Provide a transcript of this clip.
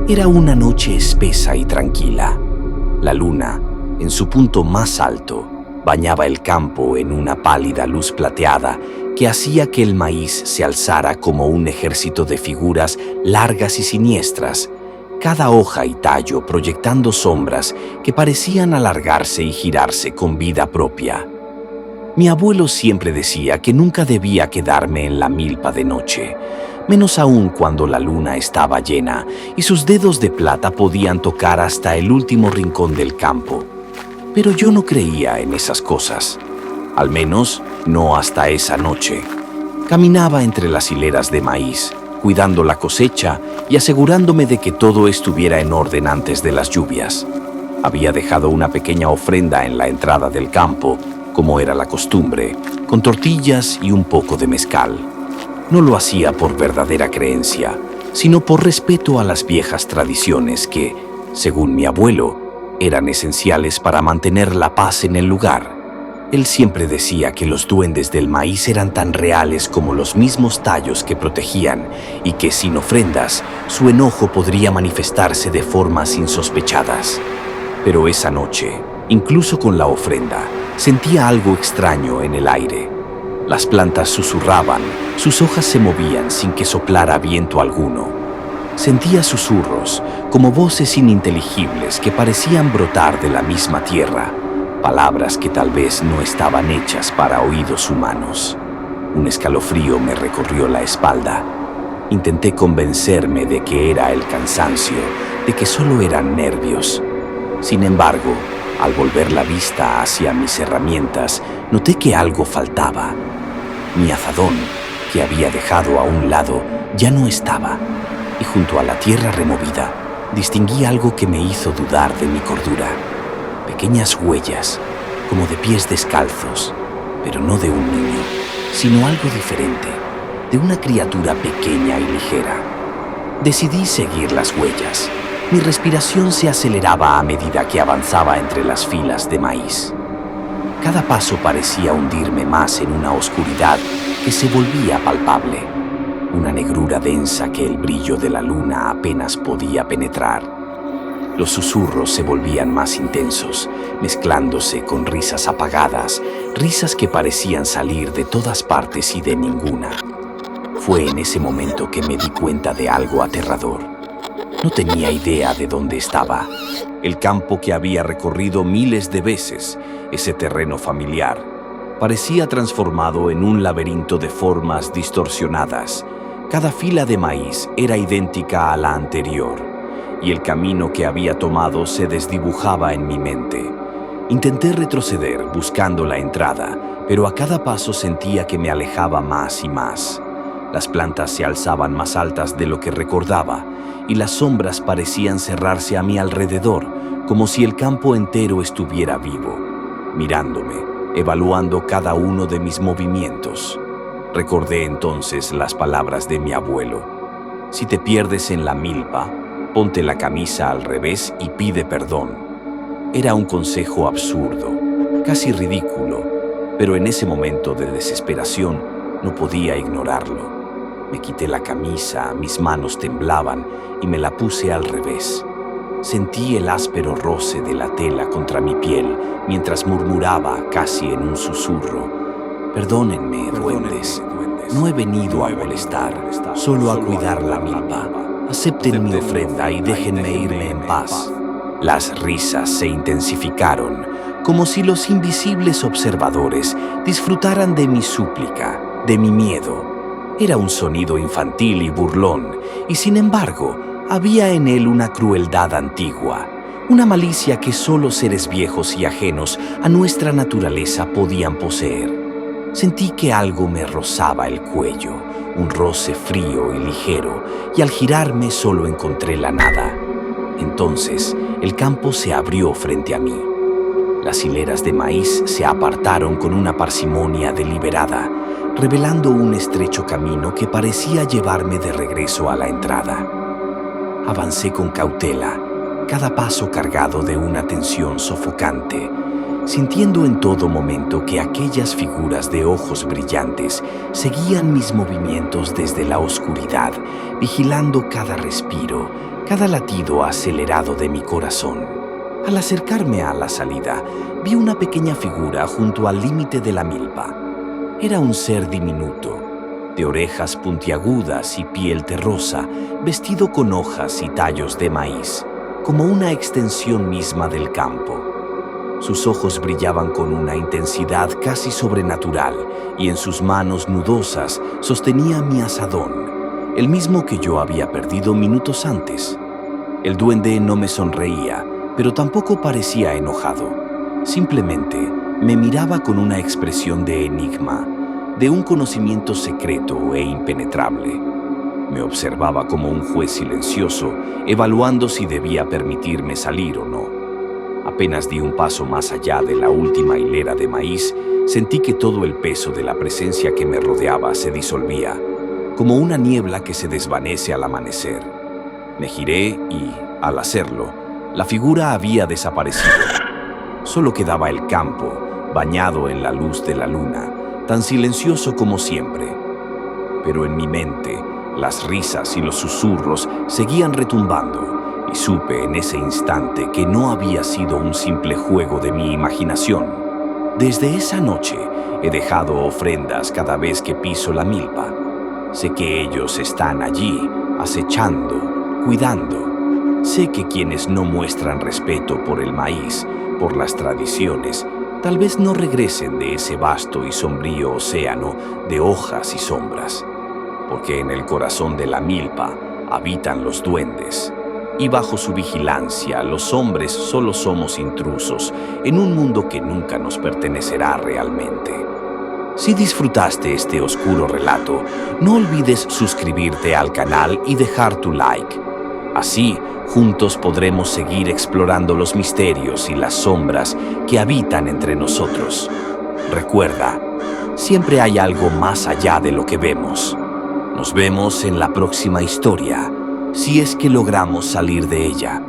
Era una noche espesa y tranquila. La luna, en su punto más alto, bañaba el campo en una pálida luz plateada que hacía que el maíz se alzara como un ejército de figuras largas y siniestras, cada hoja y tallo proyectando sombras que parecían alargarse y girarse con vida propia. Mi abuelo siempre decía que nunca debía quedarme en la milpa de noche, menos aún cuando la luna estaba llena y sus dedos de plata podían tocar hasta el último rincón del campo. Pero yo no creía en esas cosas, al menos no hasta esa noche. Caminaba entre las hileras de maíz, cuidando la cosecha y asegurándome de que todo estuviera en orden antes de las lluvias. Había dejado una pequeña ofrenda en la entrada del campo, como era la costumbre, con tortillas y un poco de mezcal. No lo hacía por verdadera creencia, sino por respeto a las viejas tradiciones que, según mi abuelo, eran esenciales para mantener la paz en el lugar. Él siempre decía que los duendes del maíz eran tan reales como los mismos tallos que protegían y que sin ofrendas su enojo podría manifestarse de formas insospechadas. Pero esa noche, incluso con la ofrenda, sentía algo extraño en el aire. Las plantas susurraban, sus hojas se movían sin que soplara viento alguno. Sentía susurros, como voces ininteligibles que parecían brotar de la misma tierra, palabras que tal vez no estaban hechas para oídos humanos. Un escalofrío me recorrió la espalda. Intenté convencerme de que era el cansancio, de que solo eran nervios. Sin embargo, al volver la vista hacia mis herramientas, noté que algo faltaba. Mi azadón, que había dejado a un lado, ya no estaba, y junto a la tierra removida, distinguí algo que me hizo dudar de mi cordura. Pequeñas huellas, como de pies descalzos, pero no de un niño, sino algo diferente, de una criatura pequeña y ligera. Decidí seguir las huellas. Mi respiración se aceleraba a medida que avanzaba entre las filas de maíz. Cada paso parecía hundirme más en una oscuridad que se volvía palpable, una negrura densa que el brillo de la luna apenas podía penetrar. Los susurros se volvían más intensos, mezclándose con risas apagadas, risas que parecían salir de todas partes y de ninguna. Fue en ese momento que me di cuenta de algo aterrador. No tenía idea de dónde estaba. El campo que había recorrido miles de veces, ese terreno familiar, parecía transformado en un laberinto de formas distorsionadas. Cada fila de maíz era idéntica a la anterior, y el camino que había tomado se desdibujaba en mi mente. Intenté retroceder buscando la entrada, pero a cada paso sentía que me alejaba más y más. Las plantas se alzaban más altas de lo que recordaba, y las sombras parecían cerrarse a mi alrededor, como si el campo entero estuviera vivo, mirándome, evaluando cada uno de mis movimientos. Recordé entonces las palabras de mi abuelo: si te pierdes en la milpa, ponte la camisa al revés y pide perdón. Era un consejo absurdo, casi ridículo, pero en ese momento de desesperación no podía ignorarlo. Me quité la camisa, mis manos temblaban y me la puse al revés. Sentí el áspero roce de la tela contra mi piel mientras murmuraba casi en un susurro: perdónenme, duendes. No he venido a molestar, solo a cuidar la milpa. Acepten mi ofrenda y déjenme irme en paz. Las risas se intensificaron, como si los invisibles observadores disfrutaran de mi súplica, de mi miedo. Era un sonido infantil y burlón, y sin embargo, había en él una crueldad antigua, una malicia que solo seres viejos y ajenos a nuestra naturaleza podían poseer. Sentí que algo me rozaba el cuello, un roce frío y ligero, y al girarme solo encontré la nada. Entonces, el campo se abrió frente a mí. Las hileras de maíz se apartaron con una parsimonia deliberada, revelando un estrecho camino que parecía llevarme de regreso a la entrada. Avancé con cautela, cada paso cargado de una tensión sofocante, sintiendo en todo momento que aquellas figuras de ojos brillantes seguían mis movimientos desde la oscuridad, vigilando cada respiro, cada latido acelerado de mi corazón. Al acercarme a la salida, vi una pequeña figura junto al límite de la milpa. Era un ser diminuto, de orejas puntiagudas y piel terrosa, vestido con hojas y tallos de maíz, como una extensión misma del campo. Sus ojos brillaban con una intensidad casi sobrenatural y en sus manos nudosas sostenía mi azadón, el mismo que yo había perdido minutos antes. El duende no me sonreía, pero tampoco parecía enojado. Simplemente me miraba con una expresión de enigma, de un conocimiento secreto e impenetrable. Me observaba como un juez silencioso, evaluando si debía permitirme salir o no. Apenas di un paso más allá de la última hilera de maíz, sentí que todo el peso de la presencia que me rodeaba se disolvía, como una niebla que se desvanece al amanecer. Me giré y, al hacerlo, la figura había desaparecido. Solo quedaba el campo, bañado en la luz de la luna, tan silencioso como siempre. Pero en mi mente, las risas y los susurros seguían retumbando, y supe en ese instante que no había sido un simple juego de mi imaginación. Desde esa noche he dejado ofrendas cada vez que piso la milpa. Sé que ellos están allí, acechando, cuidando. Sé que quienes no muestran respeto por el maíz, por las tradiciones, tal vez no regresen de ese vasto y sombrío océano de hojas y sombras, porque en el corazón de la milpa habitan los duendes. Y bajo su vigilancia, los hombres solo somos intrusos en un mundo que nunca nos pertenecerá realmente. Si disfrutaste este oscuro relato, no olvides suscribirte al canal y dejar tu like. Así, juntos podremos seguir explorando los misterios y las sombras que habitan entre nosotros. Recuerda, siempre hay algo más allá de lo que vemos. Nos vemos en la próxima historia, si es que logramos salir de ella.